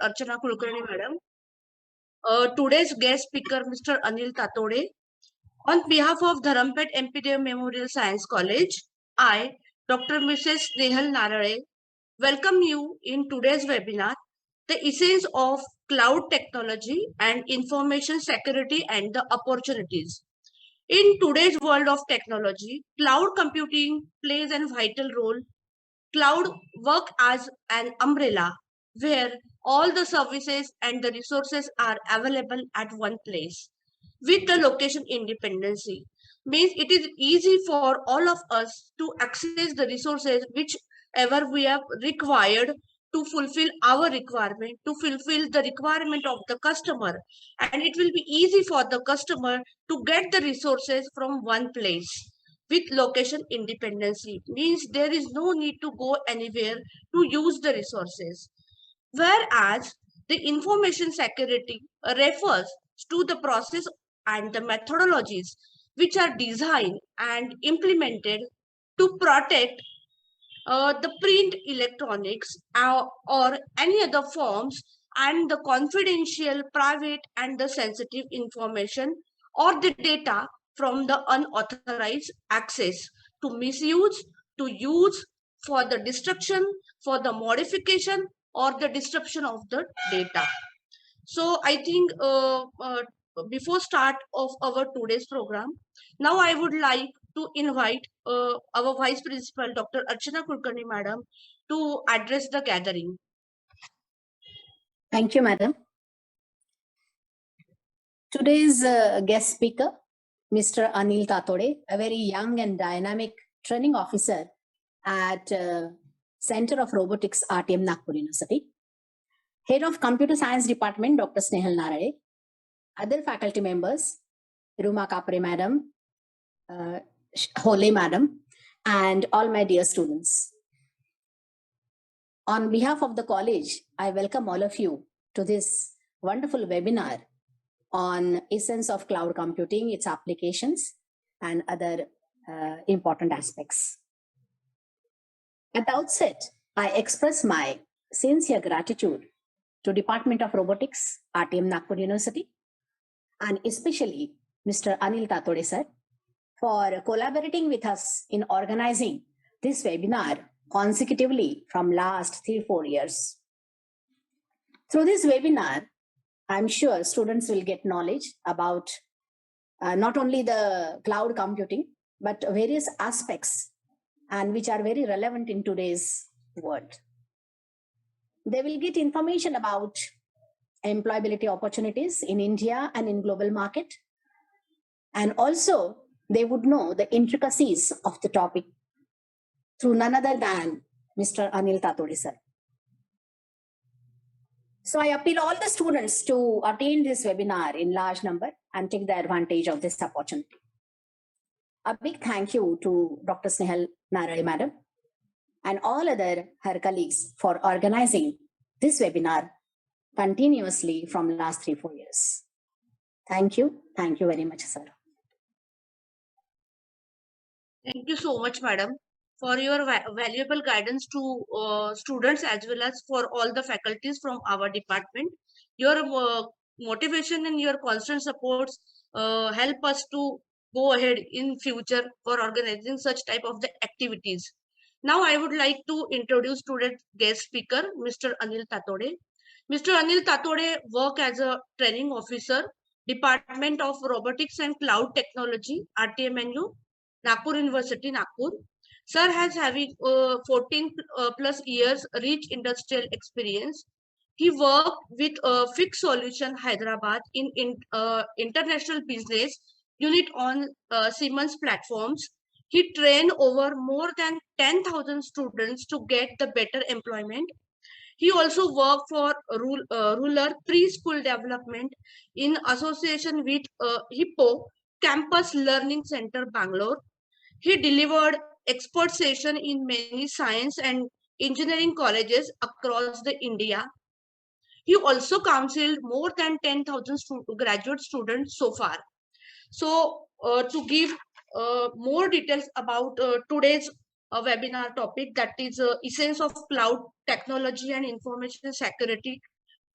Archana Kulkarni Madam. Today's guest speaker, Mr. Anil Tatode. On behalf of Dharampeth MPDM Memorial Science College, I, Dr. Mrs. Nehal Narare, welcome you in today's webinar, The Essence of Cloud Technology and Information Security and the Opportunities. In today's world of technology, cloud computing plays a vital role. Cloud work as an umbrella where all the services and the resources are available at one place with the location independency. Means it is easy for all of us to access the resources whichever we have required to fulfill our requirement, to fulfill the requirement of the customer, and it will be easy for the customer to get the resources from one place with location independency. Means there is no need to go anywhere to use the resources. Whereas the information security refers to the process and the methodologies which are designed and implemented to protect the print electronics or any other forms and the confidential, private and the sensitive information or the data from the unauthorized access to misuse, to use for the destruction, for the modification or the disruption of the data. So I think before start of our today's program, now I would like to invite our Vice Principal, Dr. Archana Kulkarni Madam, to address the gathering. Thank you, Madam. Today's guest speaker, Mr. Anil Tatode, a very young and dynamic training officer at Center of Robotics, RTMNU, Nagpur University. Head of Computer Science Department, Dr. Snehal Narare. Other faculty members, Ruma Kapre Madam, Hole Madam, and all my dear students. On behalf of the college, I welcome all of you to this wonderful webinar on essence of cloud computing, its applications, and other important aspects. At the outset, I express my sincere gratitude to Department of Robotics, RTM Nagpur University, and especially Mr. Anil Tatode sir, for collaborating with us in organizing this webinar consecutively from last 3-4 years. Through this webinar, I'm sure students will get knowledge about not only the cloud computing, but various aspects and which are very relevant in today's world. They will get information about employability opportunities in India and in global market. And also they would know the intricacies of the topic through none other than Mr. Anil Tatode sir. So I appeal all the students to attend this webinar in large number and take the advantage of this opportunity. A big thank you to Dr. Snehal Narare Madam and all other her colleagues for organizing this webinar continuously from last 3-4 years. Thank you very much, sir. Thank you so much, Madam, for your valuable guidance to students as well as for all the faculties from our department. Your motivation and your constant supports help us to go ahead in future for organizing such type of the activities. Now I would like to introduce today's guest speaker, Mr. Anil Tatode. Mr. Anil Tatode work as a training officer, Department of Robotics and Cloud Technology, RTMNU, Nagpur University, Nagpur. Sir has having 14 plus years rich industrial experience. He worked with Fixed Solution Hyderabad in international business unit on Siemens platforms. He trained over more than 10,000 students to get the better employment. He also worked for rural preschool development in association with Hippo Campus Learning Center, Bangalore. He delivered expert session in many science and engineering colleges across the India. He also counseled more than 10,000 graduate students so far. So to give more details about today's webinar topic, that is essence of cloud technology and information security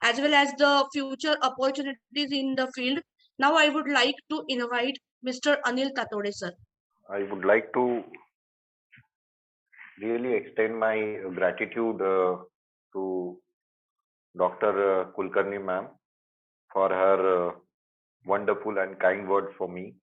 as well as the future opportunities in the field. Now I would like to invite Mr. Anil Tatode, sir. I would like to really extend my gratitude to Dr. Kulkarni ma'am for her wonderful and kind words for me.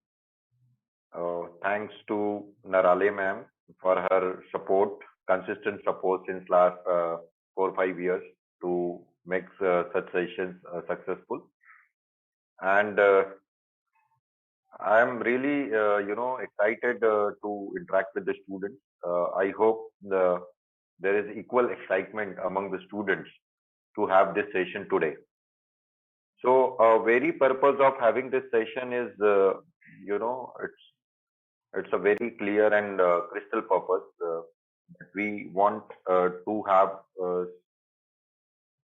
Thanks to Narale ma'am for her support, consistent support since last 4 or 5 years to make such sessions successful. And I am really, excited to interact with the students. I hope there is equal excitement among the students to have this session today. So, very purpose of having this session is, it's a very clear and crystal purpose. That we want to have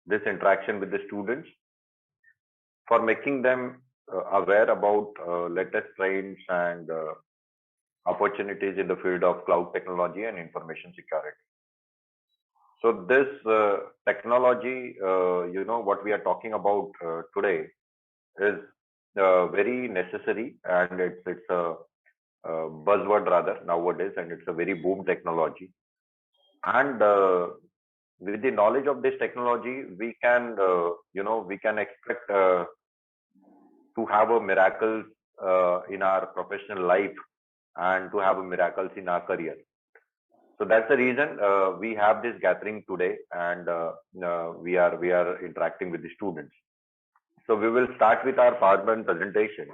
this interaction with the students for making them aware about latest trends and opportunities in the field of cloud technology and information security. So this technology, what we are talking about today is very necessary, and it's a buzzword rather nowadays, and it's a very boom technology. And with the knowledge of this technology, we can, we can expect to have a miracles in our professional life and to have a miracles in our career. So that's the reason we have this gathering today, and we are interacting with the students. So we will start with our PowerPoint presentation,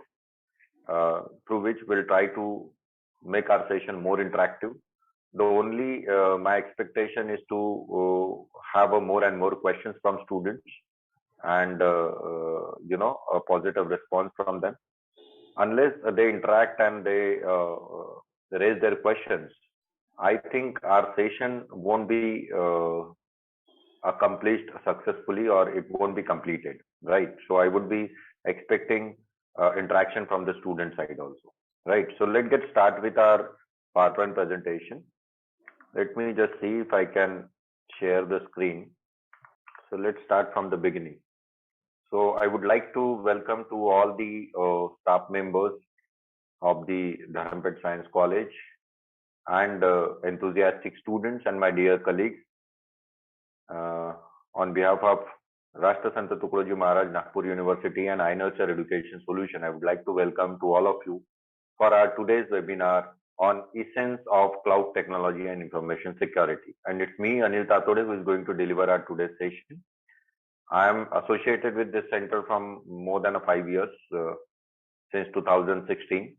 through which we'll try to make our session more interactive. The only my expectation is to have a more and more questions from students, and a positive response from them. Unless they interact and they raise their questions, I think our session won't be accomplished successfully, or it won't be completed, right? So I would be expecting interaction from the student side also, right? So let's get started with our PowerPoint presentation. Let me just see if I can share the screen. So let's start from the beginning. So I would like to welcome to all the staff members of the Dharampeth Science College and enthusiastic students and my dear colleagues. On behalf of Rashtra Sant Tukadoji Maharaj Nagpur University and I Nurture Education Solution, I would like to welcome to all of you for our today's webinar on essence of cloud technology and information security. And it's me, Anil Tatode, who is going to deliver our today's session. I am associated with this center from more than 5 years, since 2016.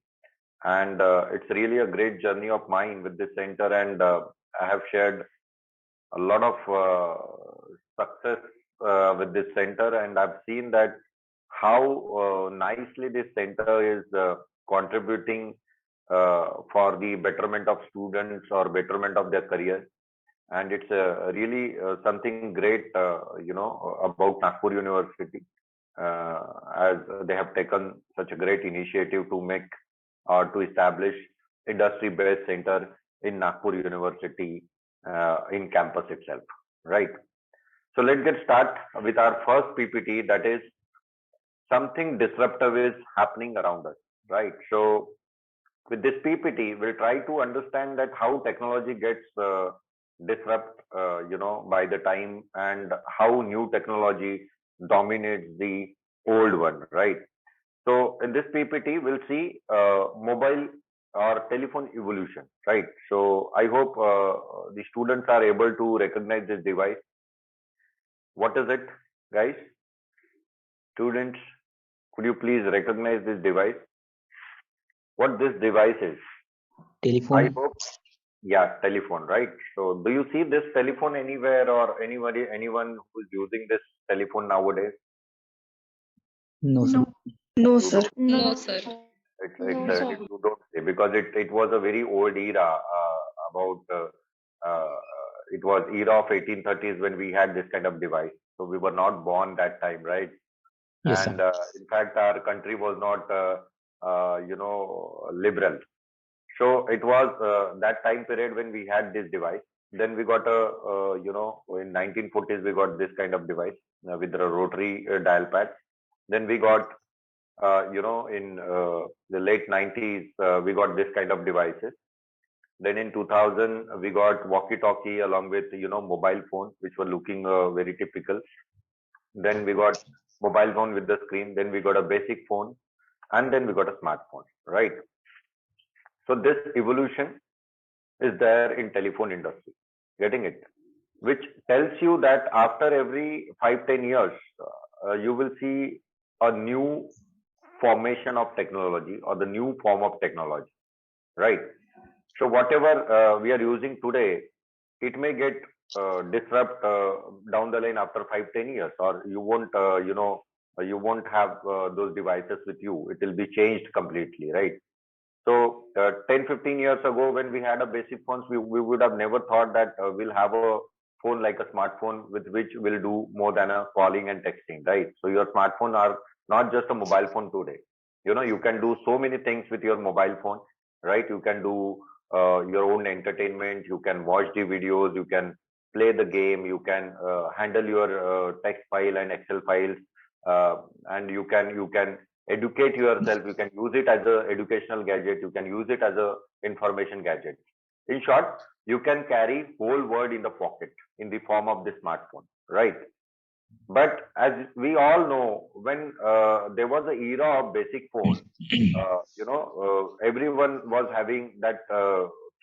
And it's really a great journey of mine with this center, and I have shared a lot of success with this center, and I've seen that how nicely this center is contributing for the betterment of students or betterment of their career. And it's really something great, about Nagpur University, as they have taken such a great initiative to make or to establish industry-based center in Nagpur University in campus itself, right? So let's get started with our first PPT, that is something disruptive is happening around us, right? So with this PPT, we'll try to understand that how technology gets disrupt, by the time, and how new technology dominates the old one, right? So in this PPT, we'll see mobile or telephone evolution, right? So I hope the students are able to recognize this device. What is it, guys? Students, could you please recognize this device? What this device is? Telephone. I hope, yeah, telephone, right? So do you see this telephone anywhere, or anyone who's using this telephone nowadays? No, sir. No, sir. No, sir. You don't say, because it was a very old era, about it was era of 1830s when we had this kind of device. So we were not born that time, right? Yes, And sir. in fact, our country was not liberal. So it was that time period when we had this device. Then we got in 1940s we got this kind of device with the rotary dial pad. Then we got in the late 90s we got this kind of devices. Then in 2000 we got walkie-talkie along with mobile phone, which were looking very typical. Then we got mobile phone with the screen. Then we got a basic phone, and then we got a smartphone, right? So this evolution is there in telephone industry, getting it, which tells you that after every 5-10 years you will see a new formation of technology or the new form of technology, right? So whatever we are using today, it may get disrupt down the line after 5-10 years, or you won't you won't have those devices with you. It will be changed completely, right? So 10-15 years ago, when we had a basic phones, we would have never thought that we'll have a phone like a smartphone with which will do more than a calling and texting, right? So your smartphone are not just a mobile phone today. You can do so many things with your mobile phone, right? You can do your own entertainment. You can watch the videos. You can play the game. You can handle your text file and Excel files, and you can educate yourself. You can use it as a educational gadget. You can use it as a information gadget. In short, you can carry whole world in the pocket in the form of the smartphone, right? But as we all know, when there was an era of basic phone, everyone was having that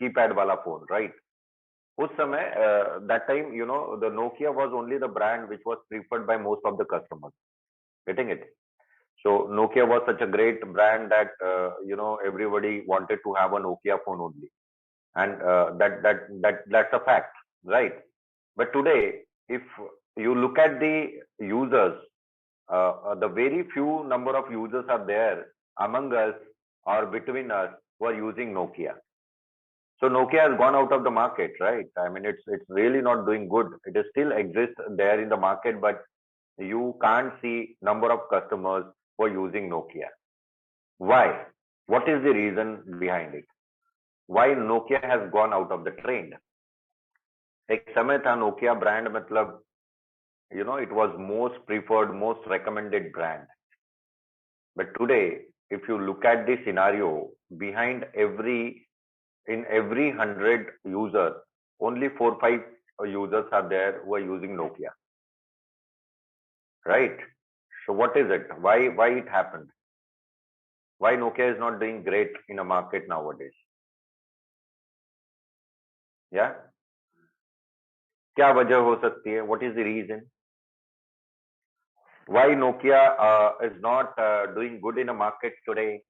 keypad wala phone, right? उस समय, that time, the Nokia was only the brand which was preferred by most of the customers. Getting it? So Nokia was such a great brand that everybody wanted to have a Nokia phone only, and that's a fact, right? But today, if you look at the users, the very few number of users are there among us or between us who are using Nokia. So Nokia has gone out of the market, right? I mean, it's really not doing good. It still exists there in the market, but you can't see number of customers who are using Nokia. Why? What is the reason behind it? Why Nokia has gone out of the trend? एक समय था Nokia brand मतलब it was most preferred, most recommended brand. But today, if you look at the scenario, behind in every 100 users, only 4-5 users are there who are using Nokia, right? So what is it? Why it happened? Why Nokia is not doing great in a market nowadays? Yeah? क्या वजह हो सकती है? What is the reason? Why Nokia is not doing good in a market today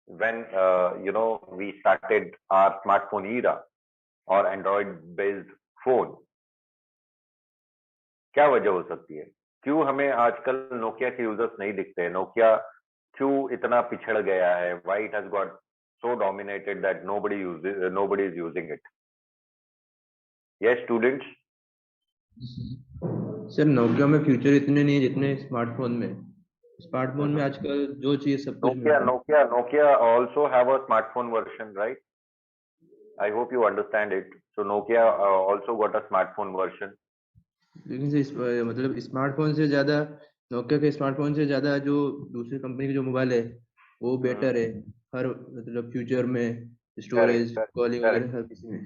when we started our smartphone era or Android-based phone? क्या वजह हो सकती है? क्यों हमें आजकल नोकिया के यूजर्स नहीं दिखते हैं? नोकिया क्यों इतना पिछड़ गया है? Why it has got so dominated that nobody is using it? Yes, students. Sir Nokia में फ्यूचर इतने नहीं जितने स्मार्टफोन में आजकल जो चाहिए सब कुछ Nokia also have a smartphone version, right? I hope you understand it. So Nokia also got a smartphone version. लेकिन मतलब स्मार्टफोन से ज्यादा नोकिया के स्मार्टफोन से ज्यादा जो दूसरी कंपनी के जो मोबाइल है वो बेटर है हर मतलब फ्यूचर में स्टोरेज कॉलिंग वगैरह सब इसमें.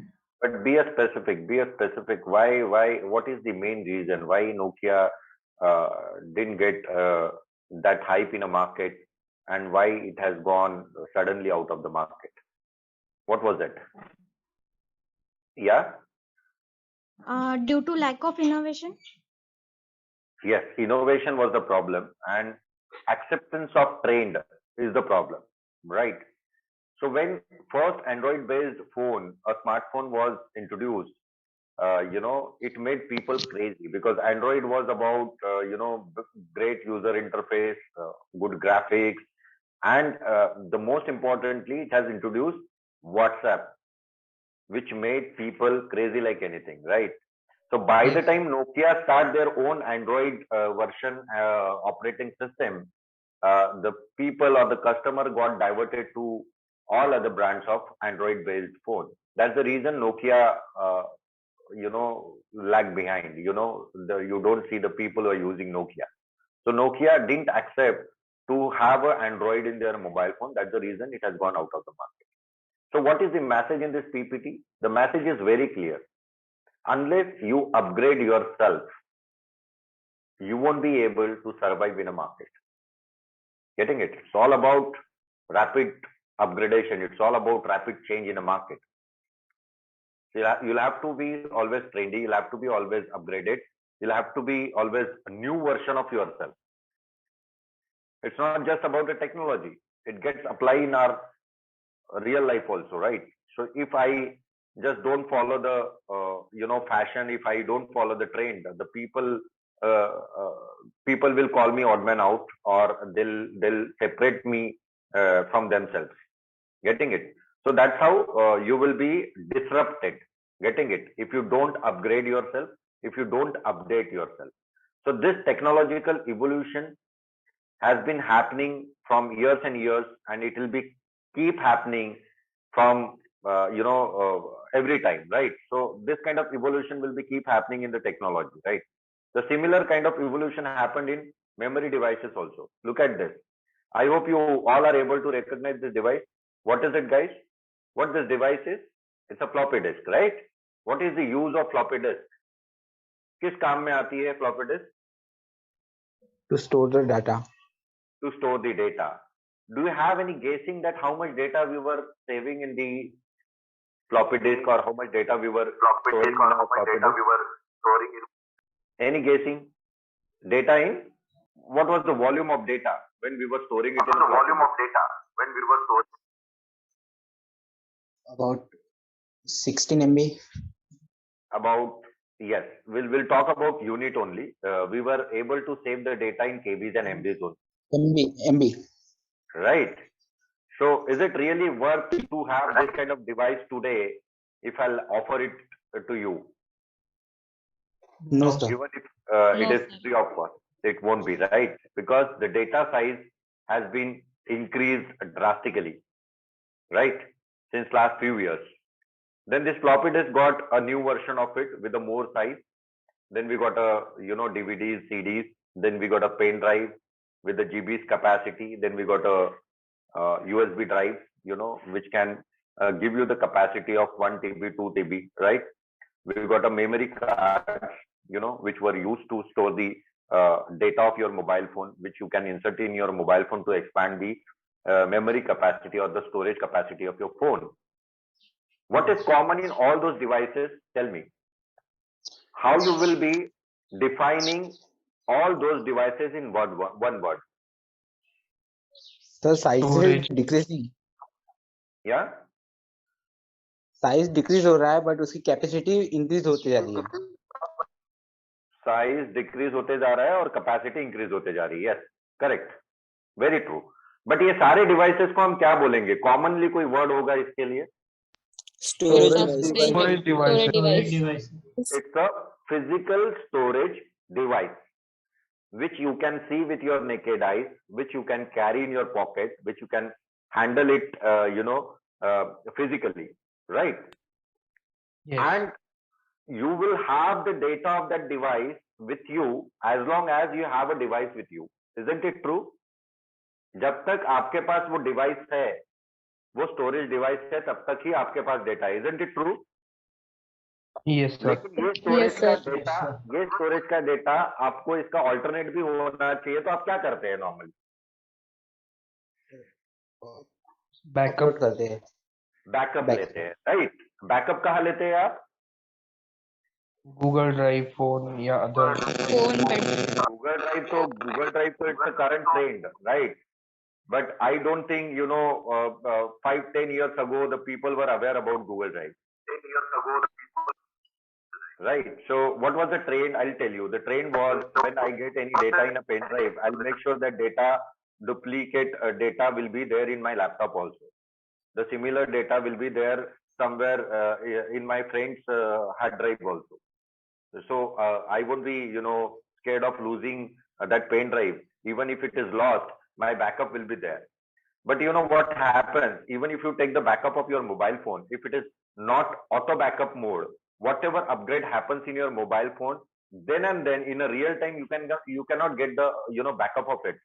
But be specific. Why? What is the main reason why Nokia didn't get that hype in a market, and why it has gone suddenly out of the market? What was it? Yeah. Due to lack of innovation. Yes, innovation was the problem, and acceptance of trend is the problem, right? So when first Android-based phone, a smartphone was introduced, it made people crazy because Android was about, great user interface, good graphics, and the most importantly, it has introduced WhatsApp, which made people crazy like anything, right? So by the time Nokia started their own Android version operating system, the people or the customer got diverted to all other brands of Android-based phone. That's the reason Nokia lag behind. You don't see the people who are using Nokia. So Nokia didn't accept to have an Android in their mobile phone. That's the reason it has gone out of the market. So what is the message in this PPT? The message is very clear. Unless you upgrade yourself, you won't be able to survive in a market. Getting it? It's all about rapid upgradation. It's all about rapid change in a market. So you'll have to be always trendy. You'll have to be always upgraded. You'll have to be always a new version of yourself. It's not just about the technology. It gets applied in our real life also, right? So if I just don't follow the fashion, if I don't follow the trend, the people will call me odd man out, or they'll separate me from themselves. Getting it? So that's how you will be disrupted. Getting it? If you don't upgrade yourself, if you don't update yourself. So this technological evolution has been happening from years and years, and it will be keep happening from every time, right? So this kind of evolution will be keep happening in the technology, right? The similar kind of evolution happened in memory devices also. Look at this. I hope you all are able to recognize this device. What is it, guys? What this device is? It's a floppy disk, right? What is the use of floppy disk? किस काम में आती है floppy disk? To store the data. To store the data. Do you have any guessing that how much data we were saving in the floppy disk, or how much data we were storing in our floppy disk? Any guessing? Data in? What was the volume of data when we were storing it in a floppy disk? About 16 MB. About, yes, we'll talk about unit only. We were able to save the data in KBs and MBs only. MB. Right. So is it really worth to have this kind of device today if I'll offer it to you? No, sir. Even if it is free of cost, it won't be, right? Because the data size has been increased drastically, right? Since last few years. Then this floppy disk got a new version of it with a more size. Then we got a DVDs, CDs. Then we got a pen drive with the GB's capacity. Then we got a USB drive, which can give you the capacity of 1 TB, 2 TB, right? We got a memory card, which were used to store the data of your mobile phone, which you can insert in your mobile phone to expand the memory capacity or the storage capacity of your phone. What is common in all those devices? Tell me. How you will be defining all those devices in one word? The size is decreasing. Yeah? Size decrease हो रहा है, but उसकी capacity increase होते जा रही है. Size decrease होते जा रहा है और capacity increase होते जा रही है. Yes, correct. Very true. But ये सारे devices को हम क्या बोलेंगे? Commonly कोई word होगा इसके लिए? Storage device. It's a physical storage device, which you can see with your naked eyes, which you can carry in your pocket, which you can handle it, physically, right? Yes. And you will have the data of that device with you as long as you have a device with you. Isn't it true? जब तक आपके पास वो device है, वो storage device है, तब तक ही आपके पास डेटा है. Isn't it true? Yes, sir. लेकिन ये स्टोरेज का डेटा आपको इसका ऑल्टरनेट भी होना चाहिए, तो आप क्या करते हैं नॉर्मली? बैकअप करते हैं. बैकअप लेते हैं, राइट? बैकअप कहाँ लेते हैं आप? गूगल ड्राइव, फोन या अदर गूगल ड्राइव तो it's a current trend, right? But I don't think 5-10 years ago the people were aware about Google Drive. 10 years ago, right? So what was the trend? I'll tell you. The trend was when I get any data in a pen drive, I'll make sure that duplicate data will be there in my laptop also. The similar data will be there somewhere in my friend's hard drive also. So I won't be scared of losing that pen drive. Even if it is lost, my backup will be there. But what happens, even if you take the backup of your mobile phone, if it is not auto backup mode, whatever upgrade happens in your mobile phone, then and then in a real time you cannot get the backup of it.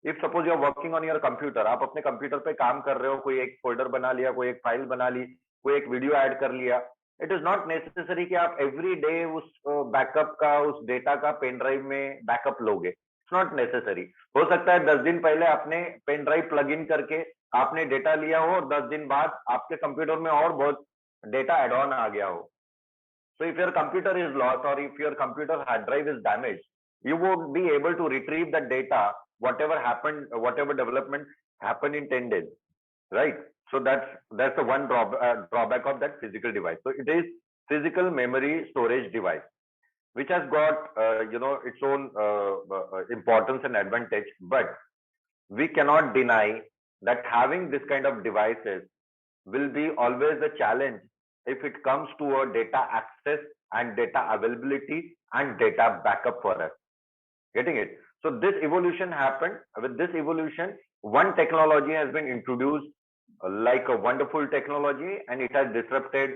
If suppose you are working on your computer, आप अपने computer पे काम कर रहे हो, कोई एक folder बना लिया, कोई एक फाइल बना ली, कोई एक वीडियो ऐड कर लिया, इट इज नॉट नेसेसरी कि आप एवरी डे उस बैकअप का, उस डेटा का पेन ड्राइव में बैकअप लोगे. It's not necessary. हो सकता है 10 दिन पहले आपने पेन ड्राइव प्लग इन करके आपने डेटा लिया हो और 10 दिन बाद आपके कंप्यूटर में और बहुत डेटा एड ऑन आ गया हो. So if your computer is lost or if your computer hard drive is damaged, you won't be able to retrieve the data, whatever happened, whatever development happened in 10 days, right? So that's the one drawback of that physical device. So it is physical memory storage device, which has got its own importance and advantage, but we cannot deny that having this kind of devices will be always a challenge if it comes to a data access and data availability and data backup for us. Getting it? So this evolution happened. With this evolution, one technology has been introduced, like a wonderful technology, and it has disrupted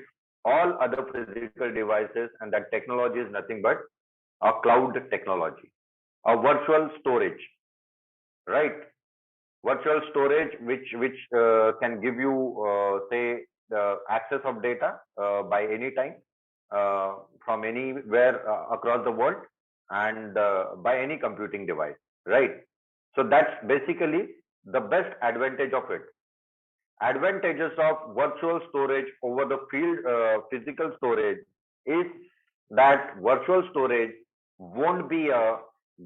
all other physical devices, and that technology is nothing but a cloud technology, a virtual storage, right? Virtual storage, which can give you say the access of data by any time from anywhere across the world, and by any computing device, right? So that's basically the best advantage of it. Advantages of virtual storage over the physical storage is that virtual storage won't be a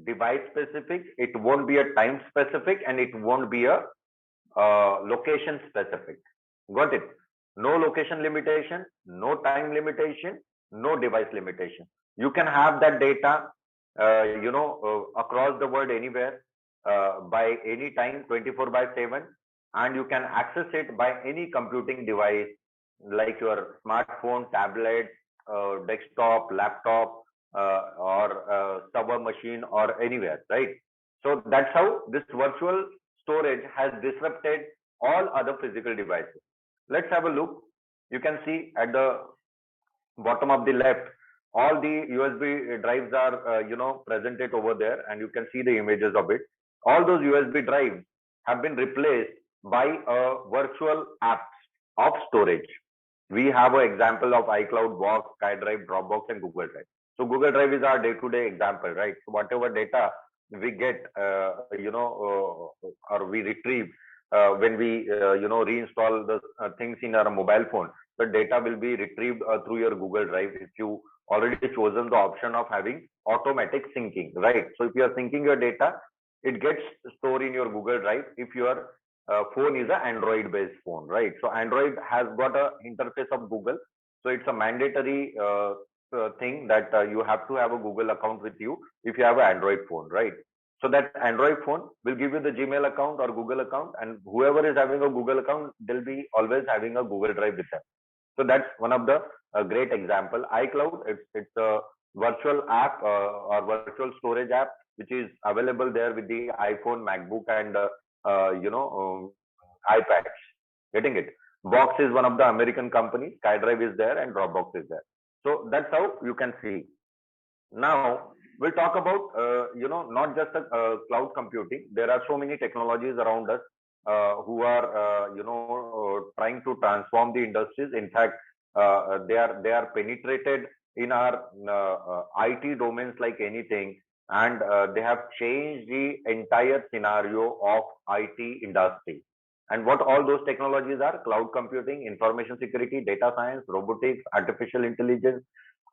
device specific, it won't be a time specific, and it won't be a location specific. Got it? No location limitation, no time limitation, no device limitation. You can have that data across the world, anywhere, by any time, 24/7, and you can access it by any computing device like your smartphone, tablet, desktop, laptop, or server machine, or anywhere, right? So that's how this virtual storage has disrupted all other physical devices. Let's have a look. You can see at the bottom of the left, all the USB drives are presented over there, and you can see the images of it. All those USB drives have been replaced by a virtual app of storage. We have an example of iCloud, Box, SkyDrive, Dropbox, and Google Drive. So Google Drive is our day-to-day example, right? So whatever data we get, or we retrieve when we reinstall the things in our mobile phone, the data will be retrieved through your Google Drive if you already chosen the option of having automatic syncing, right? So if you are syncing your data, it gets stored in your Google Drive if your phone is an Android based phone, right? So Android has got a interface of Google, so it's a mandatory thing that you have to have a Google account with you if you have an Android phone, right? So that Android phone will give you the Gmail account or Google account, and whoever is having a Google account, they'll be always having a Google Drive with them. So that's one of the great example. iCloud, it's a virtual app or virtual storage app which is available there with the iPhone, MacBook, and iPads. Getting it? Box is one of the American companies. SkyDrive is there, and Dropbox is there. So that's how you can see. Now we'll talk about not just cloud computing. There are so many technologies around us who are trying to transform the industries. In fact, they are penetrated in our IT domains like anything, and they have changed the entire scenario of IT industry. And what all those technologies are: cloud computing, information security, data science, robotics, artificial intelligence,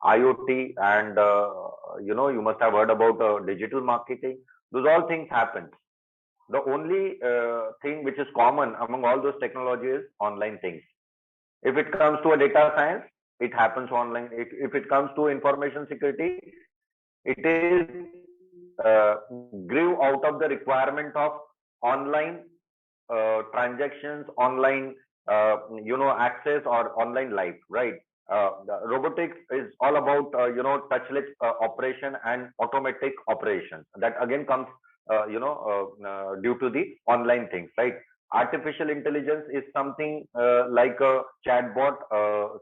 IoT, and you must have heard about digital marketing. Those all things happen. The only thing which is common among all those technologies is online things. If it comes to a data science, it happens online. If it comes to information security, it is grew out of the requirement of online transactions, online access, or online life, right? The robotics is all about touchless operation and automatic operations. That again comes due to the online things, right? Artificial intelligence is something like a chatbot,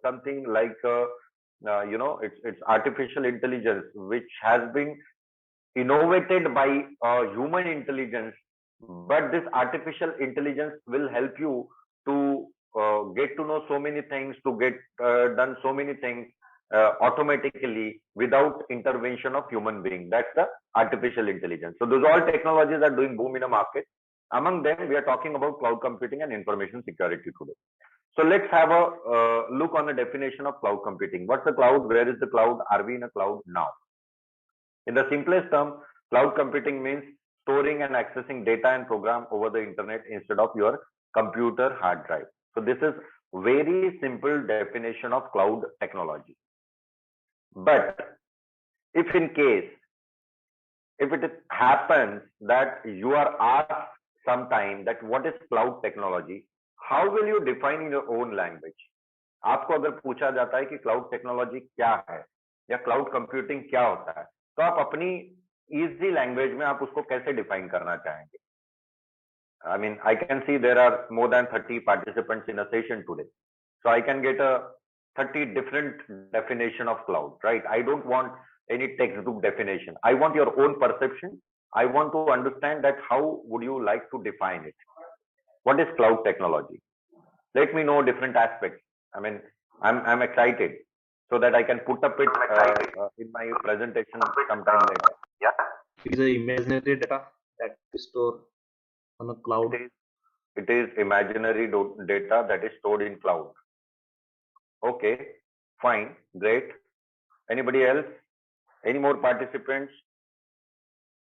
something like it's artificial intelligence which has been innovated by human intelligence, but this artificial intelligence will help you to get to know so many things, to get done so many things automatically without intervention of human being. That's the artificial intelligence. So those all technologies are doing boom in the market. Among them, we are talking about cloud computing and information security today. So let's have a look on the definition of cloud computing. What's the cloud? Where is the cloud? Are we in a cloud now? In the simplest term, cloud computing means storing and accessing data and program over the internet instead of your computer hard drive. So this is very simple definition of cloud technology. But if in case, if it happens that you are asked sometime that what is cloud technology, how will you define in your own language? आपको अगर पूछा जाता है कि cloud technology क्या है या cloud computing क्या होता है, तो आप अपनी इजी लैंग्वेज में आप उसको कैसे डिफाइन करना चाहेंगे? I mean, I can see there are more than 30 participants in a session today. So I can get a 30 different definition of cloud, right? I don't want any textbook definition. I want your own perception. I want to understand that how would you like to define it? What is cloud technology? Let me know different aspects. I mean, I'm excited so that I can put up it in my presentation sometime later. Yeah. It is a imaginary data that is stored on a cloud. It is imaginary data that is stored in cloud. Okay, fine, great. Anybody else? Any more participants?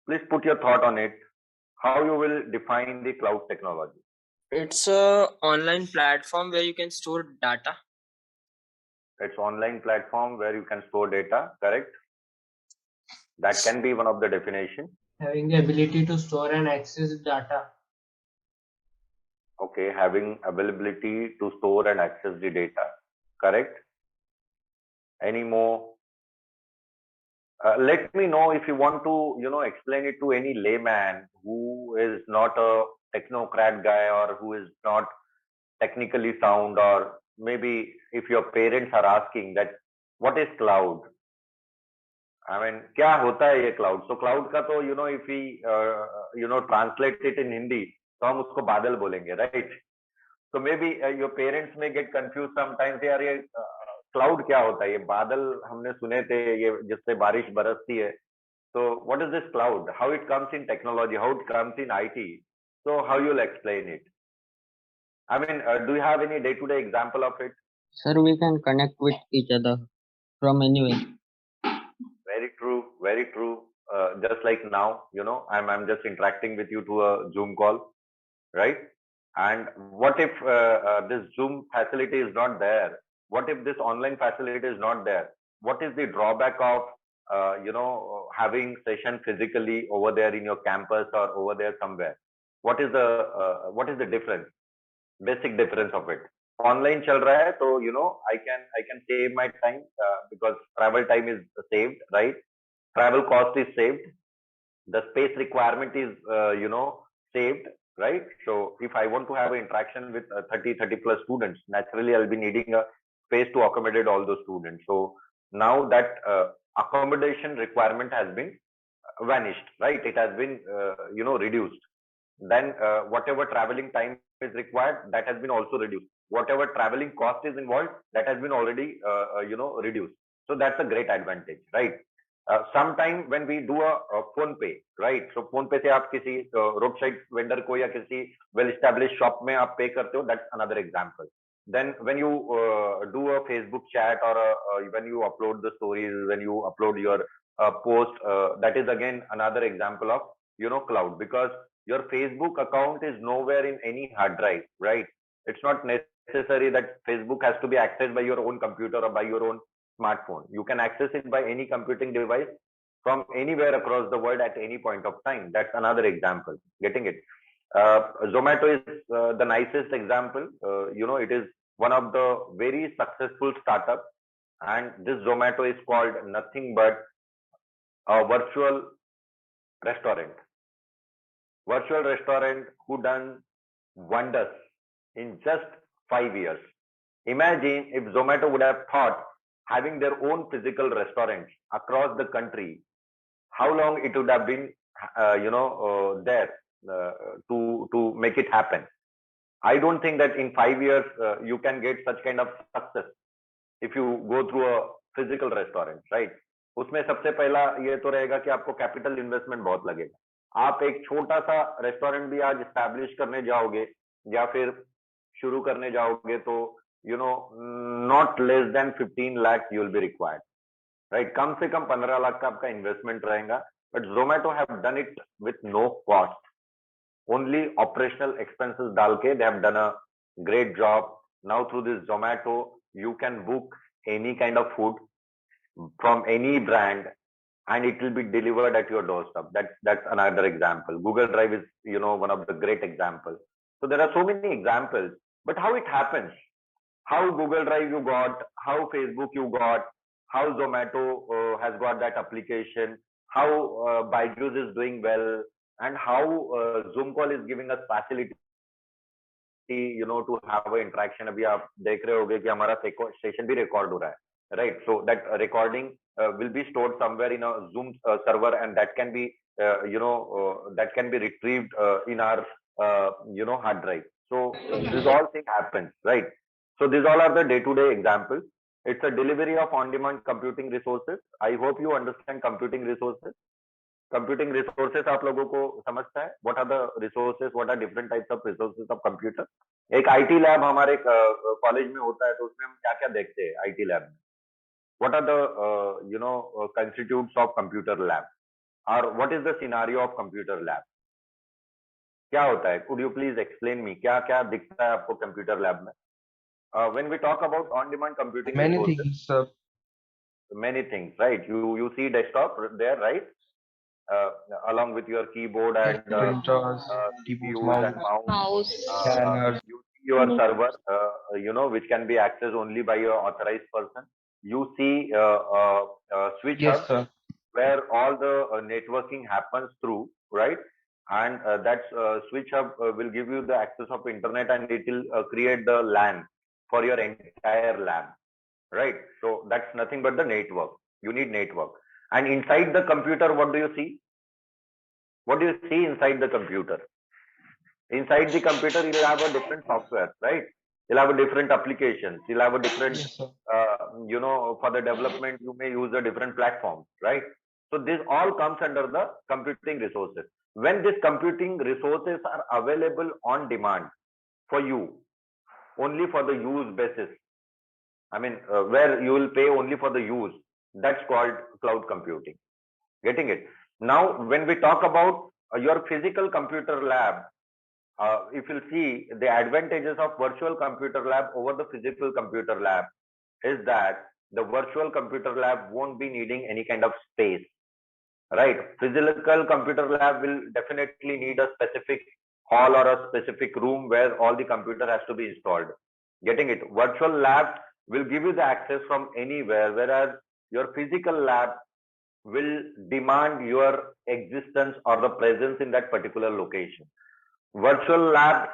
Please put your thought on it. How you will define the cloud technology? It's a online platform where you can store data. It's online platform where you can store data, correct? That can be one of the definition. Having the ability to store and access data. Okay, having availability to store and access the data, correct? Any more? Let me know if you want to, explain it to any layman who is not a technocrat guy or who is not technically sound, or maybe if your parents are asking that what is cloud? I mean, क्या होता है ये cloud? So cloud का तो if we translate it in Hindi, तो हम उसको बादल बोलेंगे, right? So maybe your parents may get confused sometimes. यार ये cloud क्या होता है? ये बादल हमने सुने थे, ये जिससे बारिश बरसती है. So what is this cloud? How it comes in technology? How it comes in IT? So how you'll explain it? I mean, do you have any day-to-day example of it? Sir, we can connect with each other from anywhere. Very true, very true. Just like now, I'm just interacting with you through a Zoom call, right? And what if this Zoom facility is not there? What if this online facility is not there? What is the drawback of having session physically over there in your campus or over there somewhere? What is the difference? Basic difference of it. Online chal raha hai, so I can save my time because travel time is saved, right? Travel cost is saved. The space requirement is saved, right? So if I want to have an interaction with 30 plus students, naturally I'll be needing a space to accommodate all those students. So now that accommodation requirement has been vanished, right? It has been reduced. Then whatever traveling time is required, that has been also reduced. Whatever traveling cost is involved, that has been already reduced. So that's a great advantage, right? Sometime when we do a phone pay, right? So phone pay से आप किसी roadside vendor को या किसी well-established shop में आप pay करते हो, that's another example. Then when you do a Facebook chat or when you upload the stories, when you upload your post, that is again another example of cloud, because your Facebook account is nowhere in any hard drive, right? It's not necessary that Facebook has to be accessed by your own computer or by your own smartphone. You can access it by any computing device from anywhere across the world at any point of time. That's another example. Getting it? Zomato is the nicest example. It is one of the very successful startups, and this Zomato is called nothing but a virtual restaurant. Virtual restaurant who done wonders in just 5 years. Imagine if Zomato would have thought having their own physical restaurants across the country, how long it would have been, there to make it happen. I don't think that in 5 years you can get such kind of success if you go through a physical restaurant, right? उसमें सबसे पहला ये तो रहेगा कि आपको capital investment बहुत लगेगा. आप एक छोटा सा रेस्टोरेंट भी आज एस्टैब्लिश करने जाओगे या फिर शुरू करने जाओगे तो not less than 15 lakh you will be required, right? कम से कम 15 लाख का आपका इन्वेस्टमेंट रहेगा. But Zomato have done it with no cost, only operational expenses डाल के they have done a great job. Now through this Zomato you can book any kind of food from any brand and it will be delivered at your doorstep. That's another example. Google Drive is one of the great examples. So there are so many examples, but how it happens, how Google Drive you got, how Facebook you got, how Zomato has got that application, how Byju's is doing well, and how Zoom call is giving us facility to have an interaction. अभी आप देख रहे होगे कि हमारा session भी record हो रहा है, right? So that recording will be stored somewhere in a Zoom server, and that can be that can be retrieved in our hard drive. So this all thing happens, right? So these all are the day-to-day examples. It's a delivery of on-demand computing resources. I hope you understand computing resources. Computing resources आप लोगों को समझता है? What are the resources? What are different types of resources of computer? एक IT lab हमारे college में होता है, तो उसमें हम क्या-क्या देखते हैं IT lab में? What are the constitutes of computer lab? Or what is the scenario of computer lab? क्या होता है? Could you please explain me? क्या-क्या दिखता है आपको computer lab में? When we talk about on-demand computing Many resources, things, sir. many things, right? You see desktop there, right? Along with your keyboard and Printers, CPUs keyboards, and mouse. Mouse. scanners. You see your server, which can be accessed only by your authorized person. You see switch Yes, hub, sir. where all the networking happens through, right? And that switch hub will give you the access of internet, and it will create the LAN for your entire lab, right? So that's nothing but the network. You need network. And inside the computer, what do you see? What do you see inside the computer? Inside the computer, you'll have a different software, right? You'll have a different applications. You'll have a different, Yes, sir. for the development, you may use a different platform, right? So this all comes under the computing resources. When these computing resources are available on demand for you, only for the use basis, I mean, where you will pay only for the use, that's called cloud computing. Getting it? Now, when we talk about your physical computer lab, if you'll see the advantages of virtual computer lab over the physical computer lab is that the virtual computer lab won't be needing any kind of space, right? Physical computer lab will definitely need a specific hall or a specific room where all the computer has to be installed. Getting it? Virtual lab will give you the access from anywhere, whereas your physical lab will demand your existence or the presence in that particular location. Virtual lab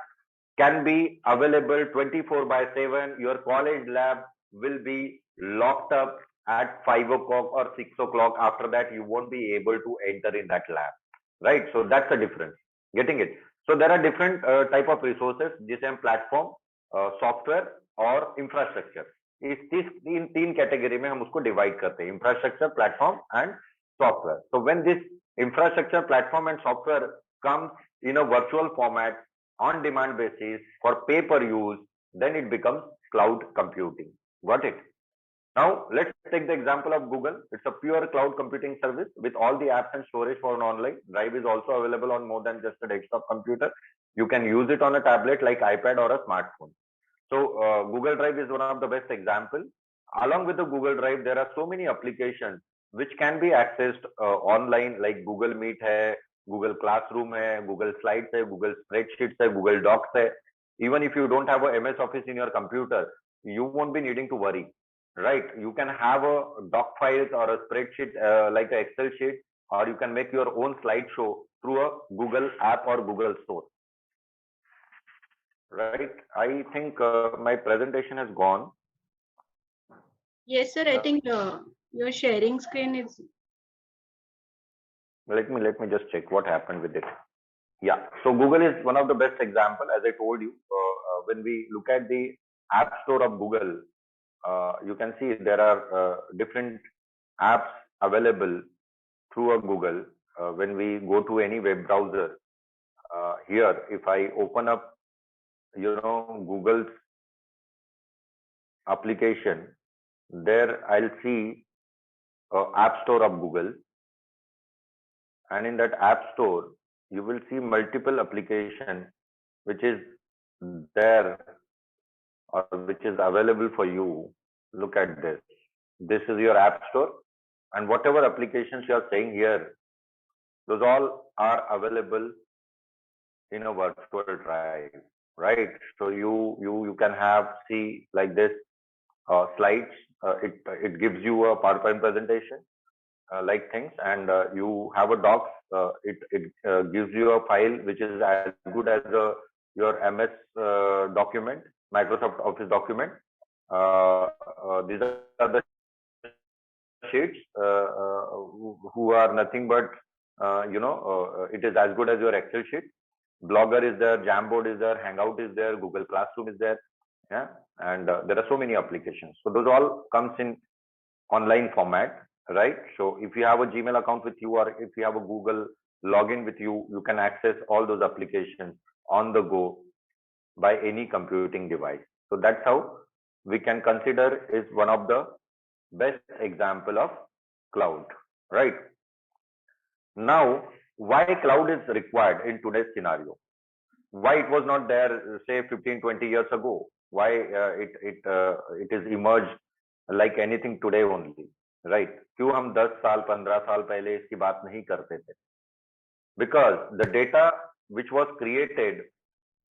can be available 24/7. Your college lab will be locked up at 5 o'clock or 6 o'clock. After that, you won't be able to enter in that lab, right? So that's the difference. Getting it? So there are different type of resources, जिसे हम platform, software और infrastructure. इन तीन category में हम उसको divide करते हैं, infrastructure, platform and software. So when this infrastructure, platform and software comes in a virtual format on demand basis for pay per use, then it becomes cloud computing. Got it? Now let's take the example of Google. It's a pure cloud computing service with all the apps and storage for an online. Drive is also available on more than just a desktop computer. You can use it on a tablet like iPad or a smartphone. So Google Drive is one of the best example. Along with the Google Drive, there are so many applications which can be accessed online, like Google Meet hai, Google Classroom hai, Google Slides hai, Google Spreadsheets hai, Google Docs hai. Even if you don't have a MS Office in your computer, you won't be needing to worry, right? You can have a doc files or a spreadsheet like an Excel sheet, or you can make your own slideshow through a Google app or Google Store. Right? I think my presentation has gone. Yes, sir. I think your sharing screen is. Let me just check what happened with it. Yeah, so Google is one of the best example. As I told you, when we look at the App Store of Google, you can see there are different apps available through a Google. When we go to any web browser, here, if I open up, Google's application, there I'll see App Store of Google, and in that App Store, you will see multiple application which is there or which is available for you. Look at this. This is your App Store, and whatever applications you are saying here, those all are available in a virtual drive, right? So you can have see like this slides. It gives you a PowerPoint presentation like things, and you have a docs. It gives you a file which is as good as your MS document, Microsoft Office document. These are the sheets who are nothing but it is as good as your Excel sheet. Blogger is there, Jamboard is there, Hangout is there, Google Classroom is there, yeah, and there are so many applications. So those all comes in online format, right? So if you have a Gmail account with you, or if you have a Google login with you, you can access all those applications on the go by any computing device. So that's how we can consider is one of the best example of cloud, right? Now, why cloud is required in today's scenario? Why it was not there, say 15-20 years ago? Why it is emerged like anything today only, right? क्यों हम 10 साल 15 साल पहले इसकी बात नहीं करते थे? Because the data which was created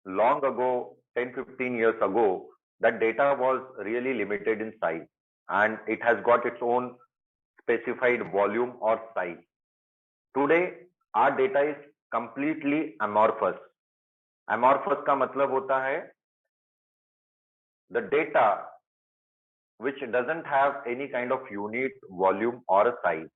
long ago, 10-15 years ago, that data was really limited in size, and it has got its own specified volume or size. Today, our data is completely amorphous. Amorphous का मतलब होता है the data which doesn't have any kind of unit, volume or a size.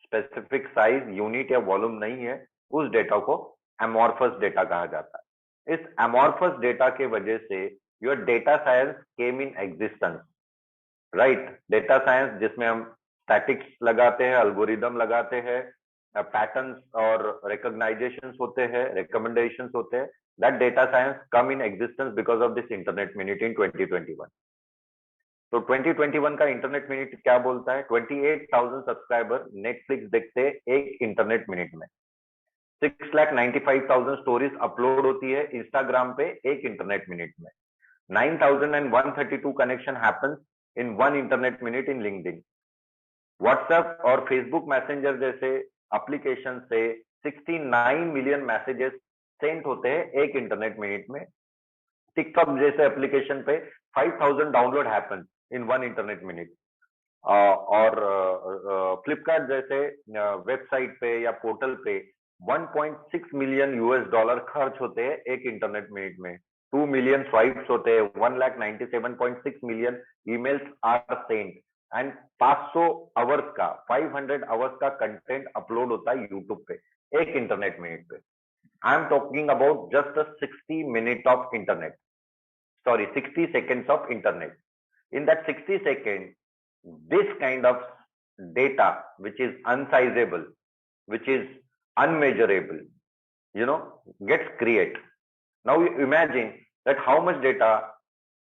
Specific size, unit या volume नहीं है, उस data को amorphous data कहा जाता है. इस amorphous data के वजह से your data science came in existence, right? Data science जिसमें हम statics लगाते हैं, algorithm लगाते हैं, patterns और recognitions होते हैं, recommendations होते हैं. That data science come in existence because of this internet minute in 2021. तो 2021 का इंटरनेट मिनट क्या बोलता है? 28,000 सब्सक्राइबर नेटफ्लिक्स देखते हैं एक इंटरनेट मिनट में. 6,95,000 स्टोरीज अपलोड होती है इंस्टाग्राम पे एक इंटरनेट मिनट में. 9,132 connection happens in one internet minute in LinkedIn. WhatsApp और फेसबुक मैसेंजर जैसे एप्लीकेशन से 69 मिलियन मैसेजेस सेंड होते हैं एक इंटरनेट मिनट में. टिकटॉक जैसे एप्लीकेशन पे 5,000 download happens in one internet minute. और फ्लिपकार्ट जैसे वेबसाइट पे या पोर्टल पे 1.6 मिलियन $US खर्च होते हैं एक इंटरनेट मिनट में. 2 मिलियन स्वाइप्स होते हैं. 1,97.6 million emails are sent, and 500 hours का 500 आवर्स का कंटेंट अपलोड होता है यूट्यूब पे एक इंटरनेट मिनट पे. I am talking about just 60 minute of internet, sorry, 60 seconds of internet. In that 60 seconds, this kind of data which is unsizable, which is unmeasurable, gets created. Now you imagine that how much data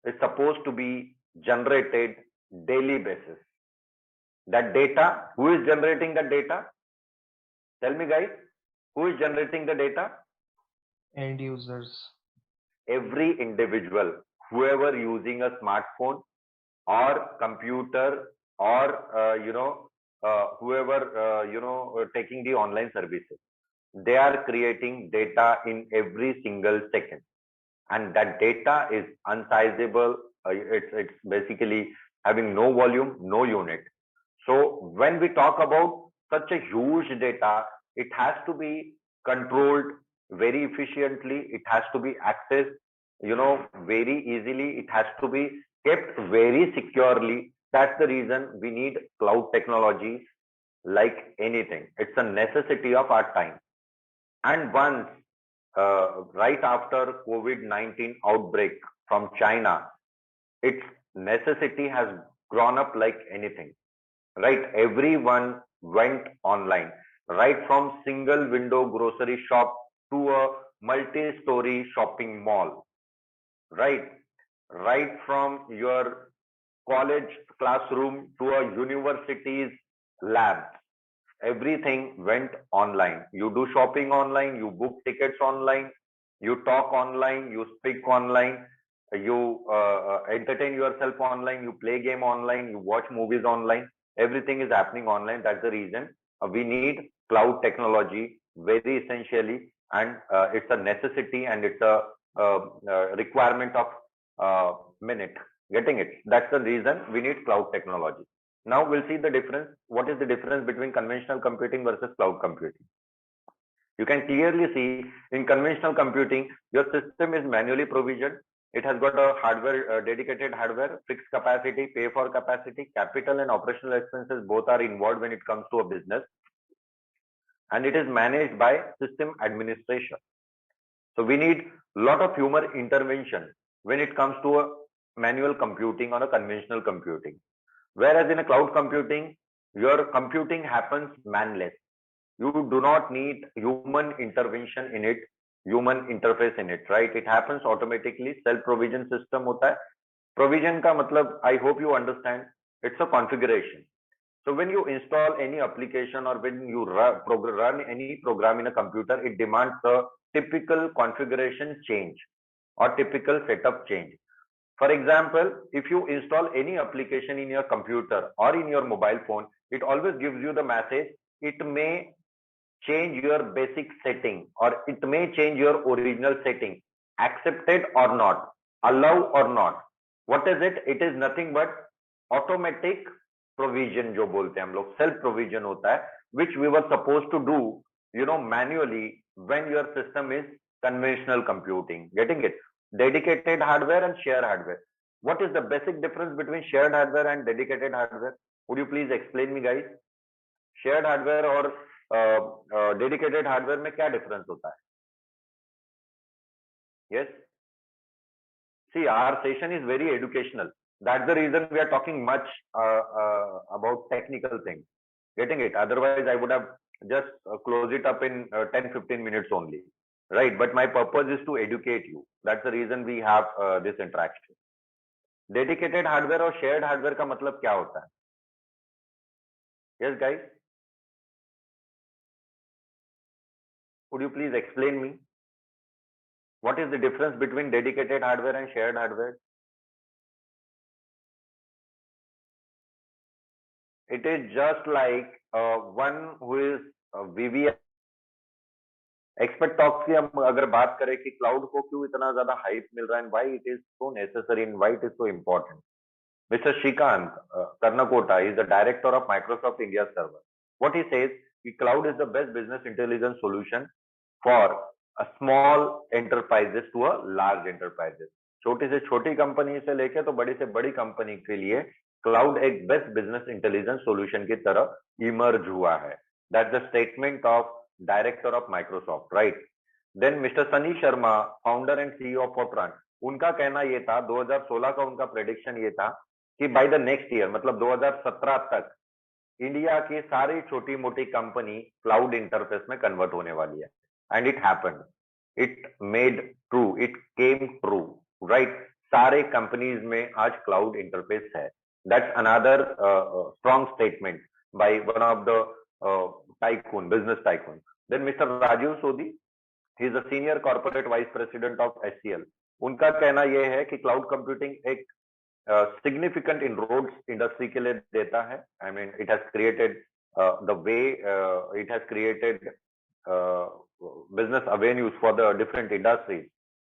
is supposed to be generated daily basis. That data, who is generating the data? Tell me guys, who is generating the data? End users. Every individual, whoever using a smartphone or computer or whoever taking the online services, they are creating data in every single second, and that data is unsizable. It's basically having no volume, no unit. So when we talk about such a huge data, it has to be controlled very efficiently. It has to be accessed very easily. It has to be kept very securely. That's the reason we need cloud technologies like anything. It's a necessity of our time. And once, right after COVID-19 outbreak from China, its necessity has grown up like anything, right? Everyone went online, right from single window grocery shop to a multi-story shopping mall, right? Right from your college classroom to a university's lab, everything went online. You do shopping online, you book tickets online, you talk online, you speak online, you entertain yourself online, you play game online, you watch movies online. Everything is happening online. That's the reason we need cloud technology very essentially, and it's a necessity, and it's a requirement of minute. Getting it? That's the reason we need cloud technology. Now we'll see the difference. What is the difference between conventional computing versus cloud computing? You can clearly see in conventional computing, your system is manually provisioned. It has got a hardware, dedicated hardware, fixed capacity, pay for capacity, capital and operational expenses both are involved when it comes to a business. And it is managed by system administration. So we need a lot of human intervention when it comes to a manual computing or a conventional computing. Whereas in a cloud computing, your computing happens manless. You do not need human intervention in it, human interface in it, right? It happens automatically. Self-provision system hota hai. Provision ka matlab, I hope you understand, it's a configuration. So when you install any application or when you run any program in a computer, it demands a typical configuration change or typical setup change. For example, if you install any application in your computer or in your mobile phone, it always gives you the message, it may change your basic setting or it may change your original setting, accepted or not, allow or not. What is it? It is nothing but automatic provision जो बोलते हैं हम लोग, self provision होता है, which we were supposed to do, manually when your system is conventional computing. Getting it? Dedicated hardware and shared hardware. What is the basic difference between shared hardware and dedicated hardware? Would you please explain me, guys? Shared hardware और dedicated hardware में क्या difference होता है? Yes. See, our session is very educational. That's the reason we are talking much about technical things. Getting it? Otherwise, I would have just close it up in 10-15 minutes only. Right? But my purpose is to educate you. That's the reason we have this interaction. Dedicated hardware और shared hardware का मतलब क्या होता है? Yes, guys? Would you please explain me? What is the difference between dedicated hardware and shared hardware? It is just like one who is VVI. Expert talk की हम अगर बात करें कि क्लाउड को क्यों इतना ज्यादा हाइप मिल रहा है, why it is so necessary and why it is so important. Mister Shrikant Karnakota is the director of Microsoft India server. What he says कि cloud is the best business intelligence solution for a small enterprises to a large enterprises. छोटी से छोटी company से लेके तो बड़ी से बड़ी कंपनी के लिए क्लाउड एक बेस्ट बिजनेस इंटेलिजेंस सॉल्यूशन की तरह इमर्ज हुआ है. That's the statement of director of Microsoft, right. Then mister Sunny Sharma, founder and CEO of Fortran, उनका कहना ये था, 2016 का उनका प्रेडिक्शन ये था कि बाय द नेक्स्ट ईयर, मतलब 2017 तक इंडिया की सारी छोटी मोटी कंपनी क्लाउड इंटरफेस में कन्वर्ट होने वाली है. And it happened, it made true, it came true, right. सारे कंपनीज में आज क्लाउड इंटरफेस है. That's another strong statement by one of the tycoon, business tycoon. Then Mr. Rajiv Sodhi, he is a senior corporate vice president of HCL. उनका कहना यह है कि cloud computing एक significant inroads इंडस्ट्री के लिए देता है. I mean, it has created the way it has created business avenues for the different industries,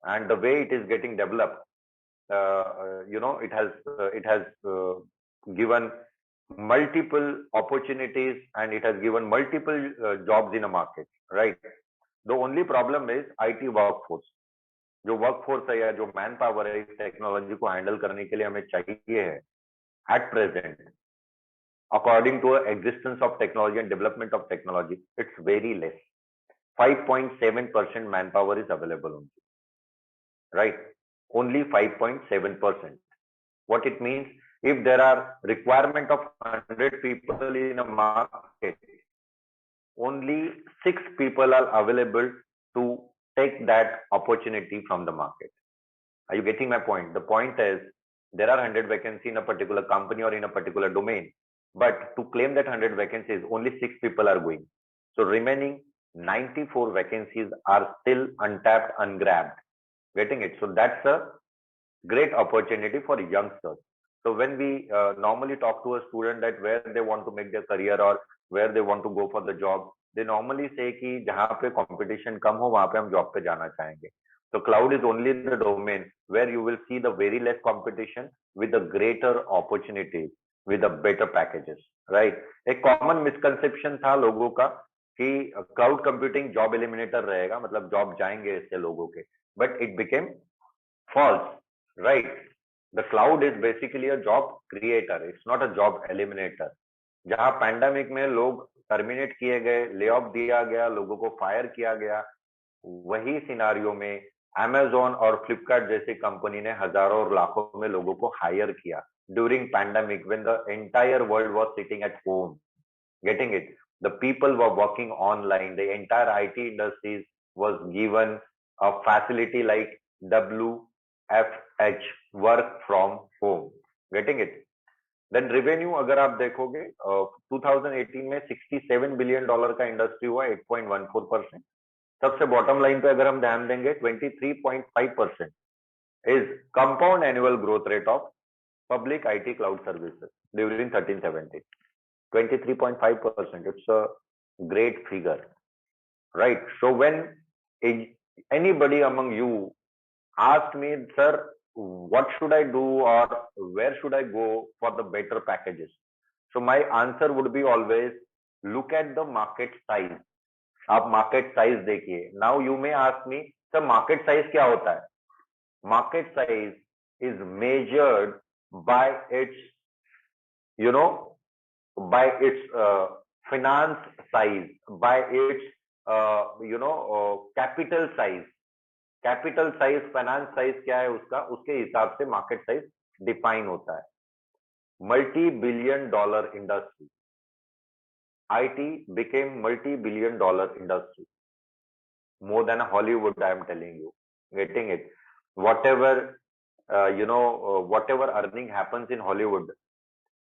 and the way it is getting developed, it has given multiple opportunities and it has given multiple jobs in a market, right. The only problem is IT workforce. जो workforce है या जो man power है इस technology को handle करने के लिए हमें चाहिए है, at present, according to existence of technology and development of technology, it's very less. 5.7% manpower is available only, right? Only 5.7%. What it means, if there are requirement of 100 people in a market, only 6 people are available to take that opportunity from the market. Are you getting my point? The point is, there are 100 vacancies in a particular company or in a particular domain, but to claim that 100 vacancies, only 6 people are going. So remaining 94 vacancies are still untapped, ungrabbed. Getting it? So that's a great opportunity for youngsters. So when we normally talk to a student that where they want to make their career or where they want to go for the job, they normally say कि जहाँ पे competition कम हो वहाँ पे हम job पे जाना चाहेंगे. So cloud is only the domain where you will see the very less competition with the greater opportunities, with the better packages, right? एक common misconception था लोगों का कि cloud computing job eliminator रहेगा, मतलब job जाएंगे इससे लोगों के, but it became false, right? The cloud is basically a job creator. It's not a job eliminator. जहाँ पैंडेमिक में लोग टर्मिनेट किए गए, ले ऑफ दिया गया, लोगों को फायर किया गया, वही सिनारियो में Amazon और फ्लिपकार्ट जैसी कंपनी ने हजारों और लाखों में लोगों को हायर किया during pandemic when the entire world was sitting at home. Getting it? The people were working online. The entire IT industries was given a facility like WFH, work from home. Getting it? Then revenue अगर आप देखोगे 2018 में $67 billion का industry हुआ 8.14%. सबसे bottom line पे अगर हम ध्यान देंगे 23.5% is compound annual growth rate of public IT cloud services during 13-17. 23.5%. It's a great figure, right? So when anybody among you asked me, sir, what should I do or where should I go for the better packages? So my answer would be always look at the market size. आप market size देखिए. Now you may ask me, sir, market size क्या होता है? Market size is measured by its, by its finance size, by its, capital size. Capital size, finance size क्या है उसका, उसके हिसाब से मार्केट साइज डिफाइन होता है. multi-billion-dollar industry. IT became multi-billion-dollar industry. More than Hollywood, I am telling you. Getting it? Whatever, whatever earning happens in Hollywood,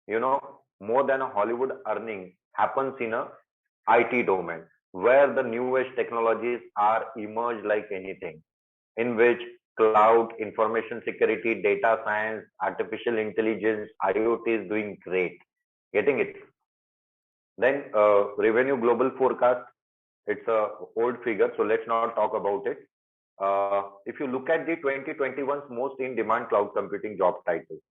more than a Hollywood earning happens in a IT domain, where the newest technologies are emerged like anything, in which cloud, information security, data science, artificial intelligence, IoT is doing great. Getting it? Then revenue global forecast, it's a old figure, so let's not talk about it. If you look at the 2021's most in-demand cloud computing job titles,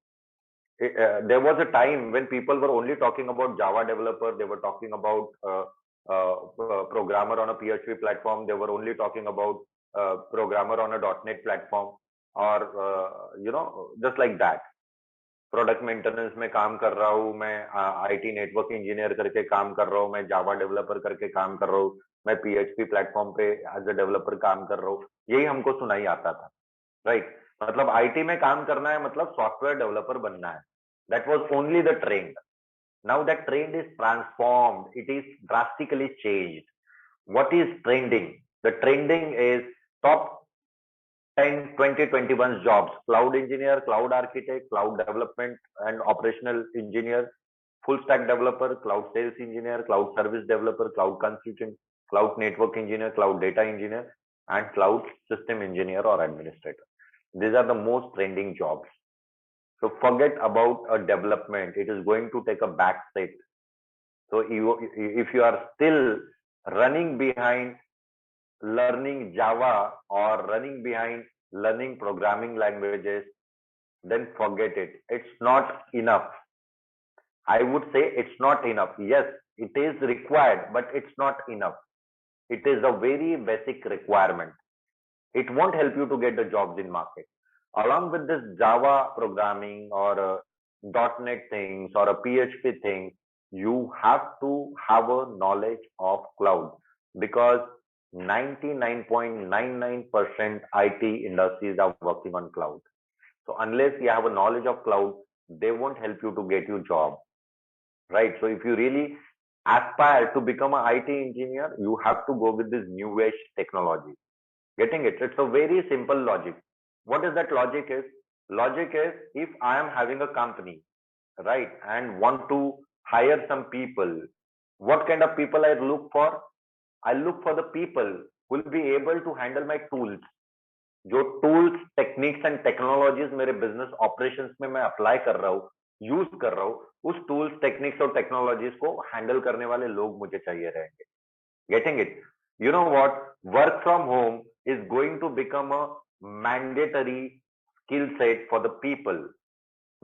there was a time when people were only talking about Java developer, they were talking about programmer on a PHP platform, they were only talking about programmer on a .NET platform, or just like that. Product maintenance में काम कर रहा हूँ मैं, IT network engineer करके काम कर रहा हूँ मैं, जावा डेवलपर करके काम कर रहा हूँ मैं, पीएचपी प्लेटफॉर्म पे एज अ डेवलपर काम कर रहा हूँ, यही हमको सुनाई आता था, राइट? मतलब आईटी में काम करना है मतलब सॉफ्टवेयर डेवलपर बनना है. That was only the trend. Now that trend is transformed, it is drastically changed. What is trending? The trending is top 10, 20, 21 jobs: cloud engineer, cloud architect, cloud development and operational engineer, full stack developer, cloud sales engineer, cloud service developer, cloud consultant, cloud network engineer, cloud data engineer, and cloud system engineer or administrator. These are the most trending jobs. So forget about a development. It is going to take a back seat. So if you are still running behind learning Java or running behind learning programming languages, then forget it. It's not enough. I would say it's not enough. Yes, it is required, but it's not enough. It is a very basic requirement. It won't help you to get the jobs in market. Along with this Java programming or .NET things or a PHP thing, you have to have a knowledge of cloud, because 99.99% IT industries are working on cloud. So unless you have a knowledge of cloud, they won't help you to get you job, right? So if you really aspire to become an IT engineer, you have to go with this new age technology. Getting it? It's a very simple logic. What is that logic is? Logic is, if I am having a company, right, and want to hire some people, what kind of people I look for? I look for the people who will be able to handle my tools. जो tools techniques and technologies मेरे business operations में मैं apply कर रहा हूँ, use कर रहा हूँ, उस टूल्स टेक्निक्स और टेक्नोलॉजीज को हैंडल करने वाले लोग मुझे चाहिए रहेंगे. Getting it? You know what? Work from home is going to become a mandatory skill set for the people.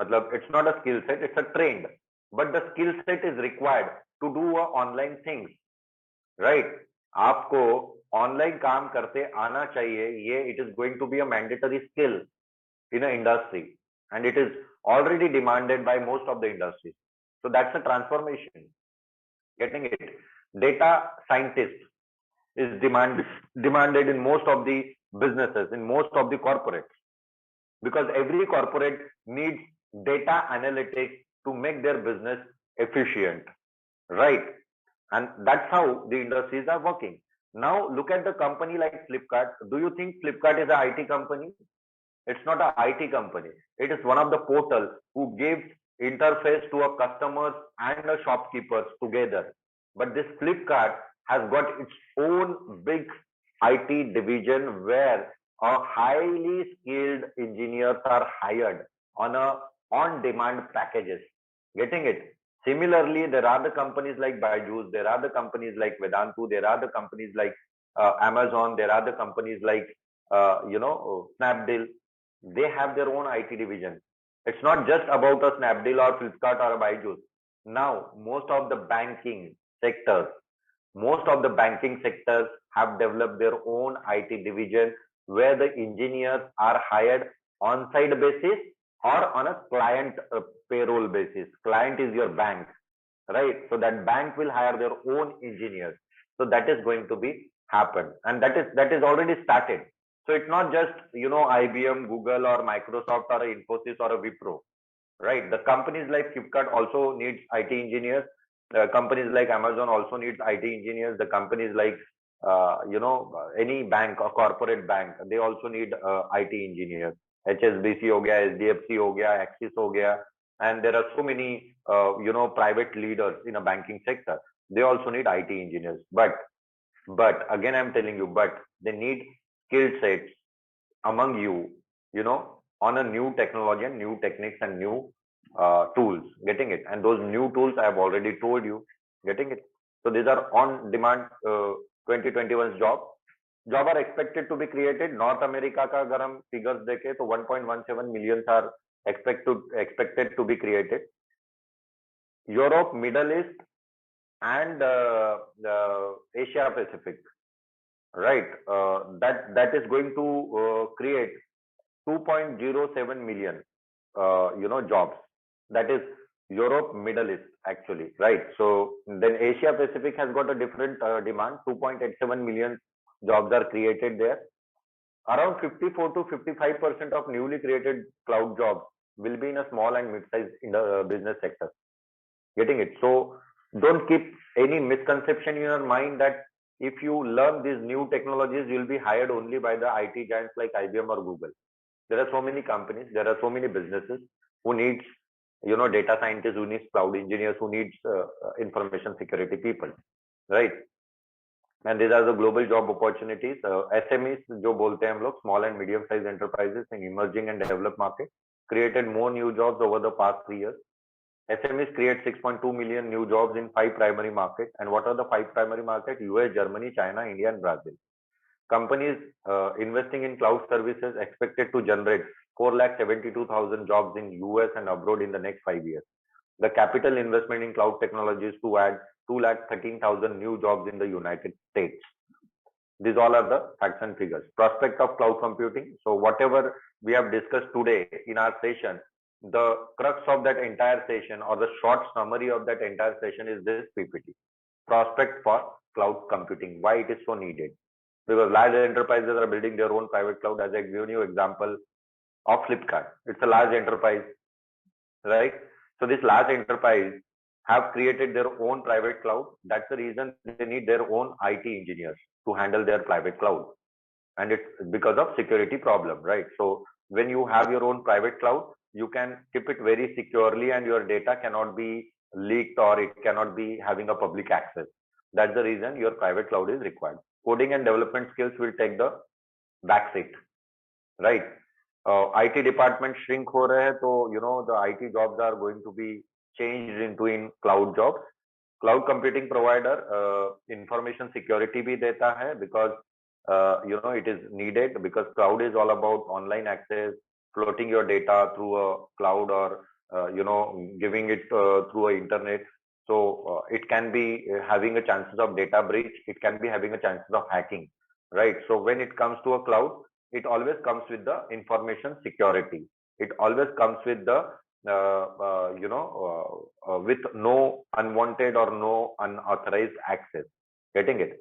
मतलब it's not a skill set, it's a trend. But the skill set is required to do online things, right? आपको online काम करते आना चाहिए. ये it is going to be a mandatory skill in an industry, and it is already demanded by most of the industries. So that's a transformation. Getting it? Data scientist is demanded in most of the businesses, in most of the corporates, because every corporate needs data analytics to make their business efficient, right? And that's how the industries are working. Now look at the company like Flipkart. Do you think Flipkart is an IT company? It's not an IT company. It is one of the portals who gives interface to a customers and a shopkeepers together. But this Flipkart has got its own big IT division where a highly skilled engineers are hired on a on-demand packages. Getting it? Similarly, there are the companies like Byju's, there are the companies like Vedantu, there are the companies like Amazon, there are the companies like Snapdeal. They have their own IT division. It's not just about a Snapdeal or Flipkart or a Byju's. Now, most of the banking sectors have developed their own IT division where the engineers are hired on-site basis or on a client payroll basis. Client is your bank, right? So that bank will hire their own engineers. So that is going to be happen, and that is already started. So it's not just IBM, Google, or Microsoft, or a Infosys, or a Wipro, right? The companies like Flipkart also needs IT engineers. Companies like Amazon also needs IT engineers. The companies like any bank or corporate bank, they also need IT engineers. HSBC हो गया, SDFC हो गया, Axis हो गया, and there are so many private leaders in a banking sector. They also need IT engineers. But again, I'm telling you, but they need skill sets among you, on a new technology and new techniques and new tools. Getting it? And those new tools I have already told you. Getting it? So these are on demand 2021's job are expected to be created. North America का अगर हम figures देखें तो 1.17 millions are expected to be created. Europe, Middle East, and Asia Pacific, right? That is going to create 2.07 million jobs. That is Europe, Middle East, actually, right? So then Asia Pacific has got a different demand. 2.87 million jobs are created there. Around 54 to 55% of newly created cloud jobs will be in a small and mid-sized business sector. Getting it? So don't keep any misconception in your mind that if you learn these new technologies, you'll be hired only by the IT giants like IBM or Google. There are so many companies, there are so many businesses who needs data scientists, who needs cloud engineers, who needs information security people, right? And these are the global job opportunities. SMEs, जो बोलते हैं हम लोग, small and medium-sized enterprises in emerging and developed markets, created more new jobs over the past 3 years. SMEs create 6.2 million new jobs in 5 primary markets. And what are the 5 primary markets? US, Germany, China, India, and Brazil. Companies investing in cloud services expected to generate 472,000 jobs in US and abroad in the next 5 years. The capital investment in cloud technologies to add 213,000 new jobs in the United States. These all are the facts and figures. Prospect of cloud computing. So whatever we have discussed today in our session, the crux of that entire session or the short summary of that entire session is this PPT. Prospect for cloud computing, why it is so needed. Because large enterprises are building their own private cloud. As I given you example of Flipkart, it's a large enterprise, right? So this large enterprise have created their own private cloud. That's the reason they need their own IT engineers to handle their private cloud, and it's because of security problem, right? So when you have your own private cloud, you can keep it very securely and your data cannot be leaked or it cannot be having a public access. That's the reason your private cloud is required. Coding and development skills will take the back seat, right? IT department shrink ho rahe hai, so the IT jobs are going to be changed into in cloud jobs. Cloud computing provider information security bhi deta hai, because it is needed, because cloud is all about online access, floating your data through a cloud, or giving it through a internet. So it can be having a chances of data breach, it can be having a chances of hacking, right? So when it comes to a cloud, it always comes with the information security. It always comes with the with no unwanted or no unauthorized access. Getting it?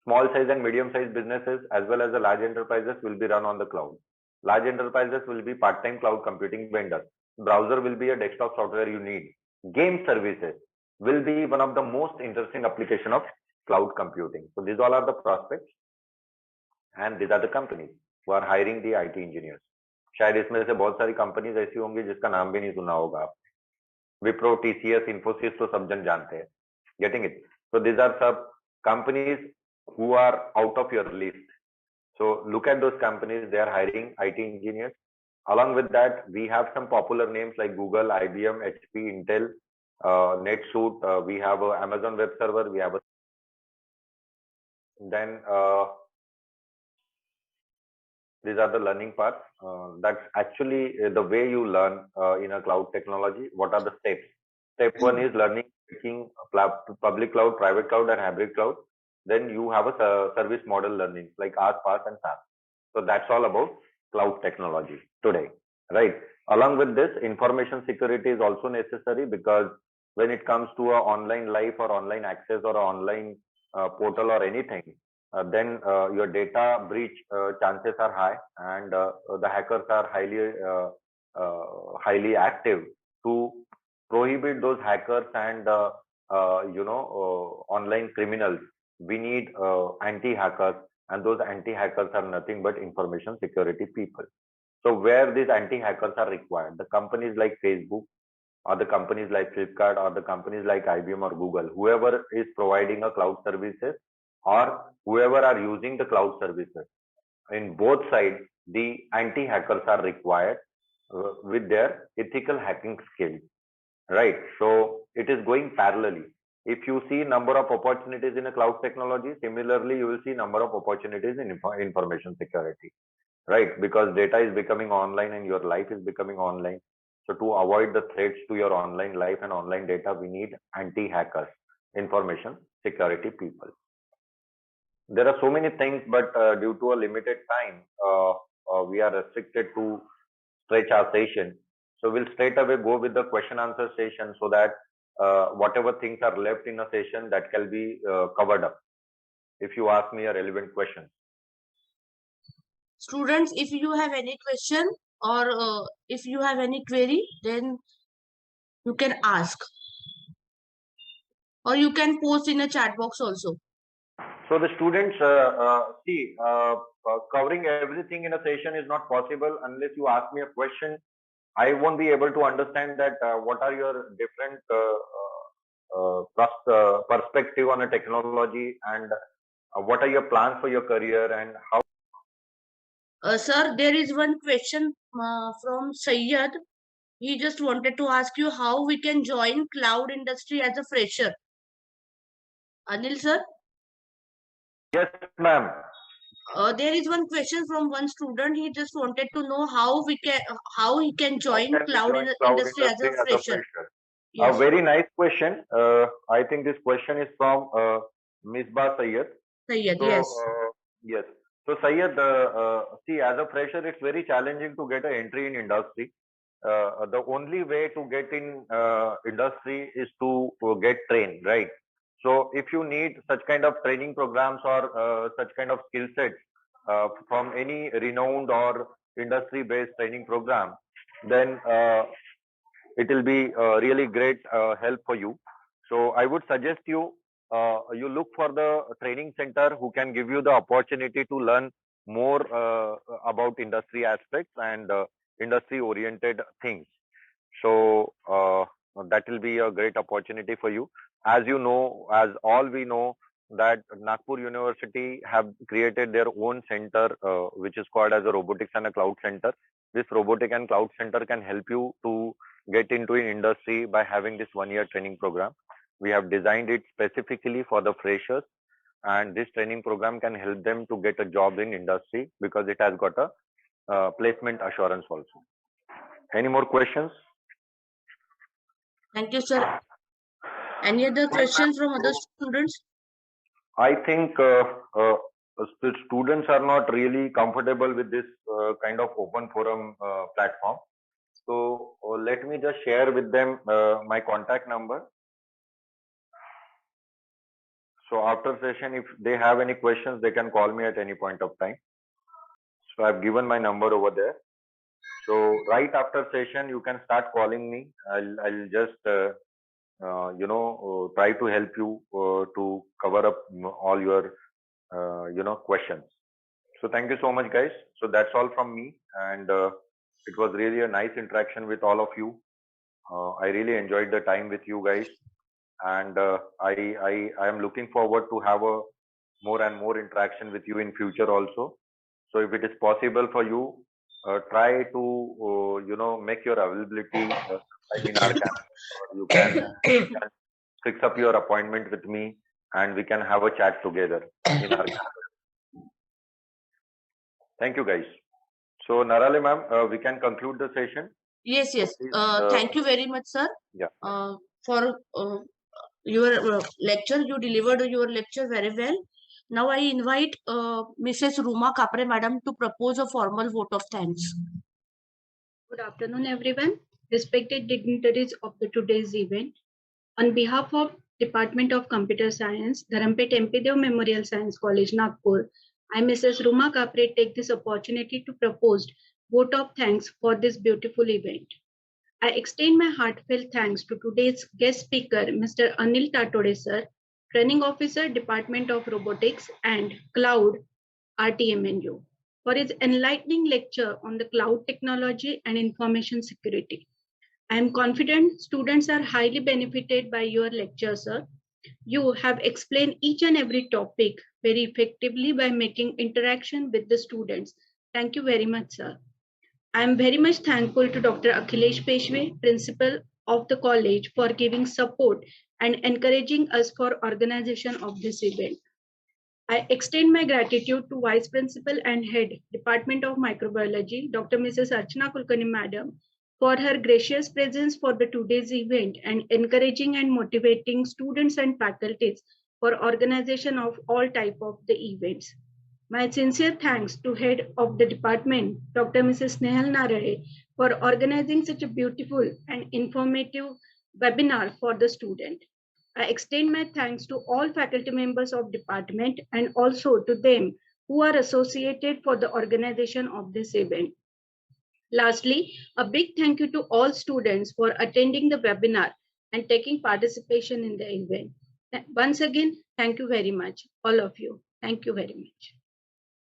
Small size and medium sized businesses as well as the large enterprises will be run on the cloud. Large enterprises will be part-time cloud computing vendors. Browser will be a desktop software you need. Game services will be one of the most interesting application of cloud computing. So these all are the prospects, and these are the companies who are hiring the IT engineers. शायद इसमें से बहुत सारी companies ऐसी होंगी जिसका नाम भी नहीं सुना होगा आप. विप्रो, टीसीएस, इन्फोसिस तो सब जन जानते हैं. Getting it? So these are some companies who are out of your list. So look at those companies, they are hiring IT engineers. Along with that, we have some popular names like Google, IBM, HP, Intel, NetSuite, we have Amazon Web Server, we have then these are the learning parts. That's actually the way you learn in a cloud technology. What are the steps? Step 1 is learning taking public cloud, private cloud, and hybrid cloud. Then you have a service model learning like IaaS, PaaS, and SaaS. So that's all about cloud technology today, right? Along with this, information security is also necessary, because when it comes to a online life or online access or online portal or anything, then your data breach chances are high, and the hackers are highly active. To prohibit those hackers and online criminals, we need anti-hackers, and those anti-hackers are nothing but information security people. So where these anti-hackers are required, the companies like Facebook, or the companies like Flipkart, or the companies like IBM or Google, whoever is providing a cloud services, or whoever are using the cloud services, in both sides, the anti-hackers are required with their ethical hacking skills, right? So it is going parallelly. If you see number of opportunities in a cloud technology, similarly, you will see number of opportunities in information security, right? Because data is becoming online and your life is becoming online. So to avoid the threats to your online life and online data, we need anti-hackers, information security people. There are so many things, but due to a limited time, we are restricted to stretch our session. So we'll straight away go with the question answer session, so that whatever things are left in a session, that can be covered up if you ask me a relevant question. Students, if you have any question or if you have any query, then you can ask, or you can post in a chat box also. So the students, covering everything in a session is not possible unless you ask me a question. I won't be able to understand that what are your different perspective on a technology, and what are your plans for your career, and how. Sir, there is one question from Sayyad. He just wanted to ask you how we can join cloud industry as a fresher. Anil sir? Yes, ma'am. There is one question from one student. He just wanted to know how he can join cloud industry as a fresher. Yes. A very nice question. I think this question is from Misbah Sayyed. Sayyed, so, yes. Yes. So Sayyed, see, as a fresher, it's very challenging to get an entry in industry. the only way to get in industry is to get trained, right? So if you need such kind of training programs or such kind of skill sets from any renowned or industry-based training program, then it will be really great help for you. So I would suggest you you look for the training center who can give you the opportunity to learn more about industry aspects and industry oriented things. So that will be a great opportunity for you. As you know, as all we know, that Nagpur University have created their own center, which is called as a Robotics and a Cloud Center. This Robotic and Cloud Center can help you to get into an industry by having this 1-year training program. We have designed it specifically for the freshers, and this training program can help them to get a job in industry because it has got a placement assurance also. Any more questions? Thank you, sir. Any other questions from other students? I think students are not really comfortable with this kind of open forum platform. So let me just share with them my contact number. So after session, if they have any questions, they can call me at any point of time. So I've given my number over there. So right after session, you can start calling me. I'll just try to help you to cover up all your questions. So thank you so much, guys. So that's all from me, and it was really a nice interaction with all of you. I really enjoyed the time with you guys, and I am looking forward to have a more and more interaction with you in future also. So if it is possible for you, try to make your availability in our campus, or you can fix up your appointment with me, and we can have a chat together in our campus. Thank you, guys. So Narale ma'am, we can conclude the session. Yes, yes. Please, Thank you very much, sir. Yeah. For your lecture. You delivered your lecture very well. Now I invite Mrs. Ruma Kapre madam to propose a formal vote of thanks. Good afternoon, everyone. Respected dignitaries of today's event. On behalf of Department of Computer Science, Dharampeth MPDev Memorial Science College, Nagpur, I, Mrs. Ruma Kapre, take this opportunity to propose vote of thanks for this beautiful event. I extend my heartfelt thanks to today's guest speaker, Mr. Anil Tatode, sir, Training Officer, Department of Robotics and Cloud, RTMNU, for his enlightening lecture on the cloud technology and information security. I am confident students are highly benefited by your lecture, sir. You have explained each and every topic very effectively by making interaction with the students. Thank you very much, sir. I am very much thankful to Dr. Akhilesh Peshwe, Principal of the college, for giving support and encouraging us for organization of this event. I extend my gratitude to Vice Principal and Head, Department of Microbiology, Dr. Mrs. Archana Kulkarni Madam, for her gracious presence for the today's event and encouraging and motivating students and faculties for organization of all type of the events. My sincere thanks to Head of the Department, Dr. Mrs. Snehal Narade, for organizing such a beautiful and informative webinar for the student. I extend my thanks to all faculty members of department and also to them who are associated for the organization of this event. Lastly, a big thank you to all students for attending the webinar and taking participation in the event. Once again, thank you very much, all of you. Thank you very much.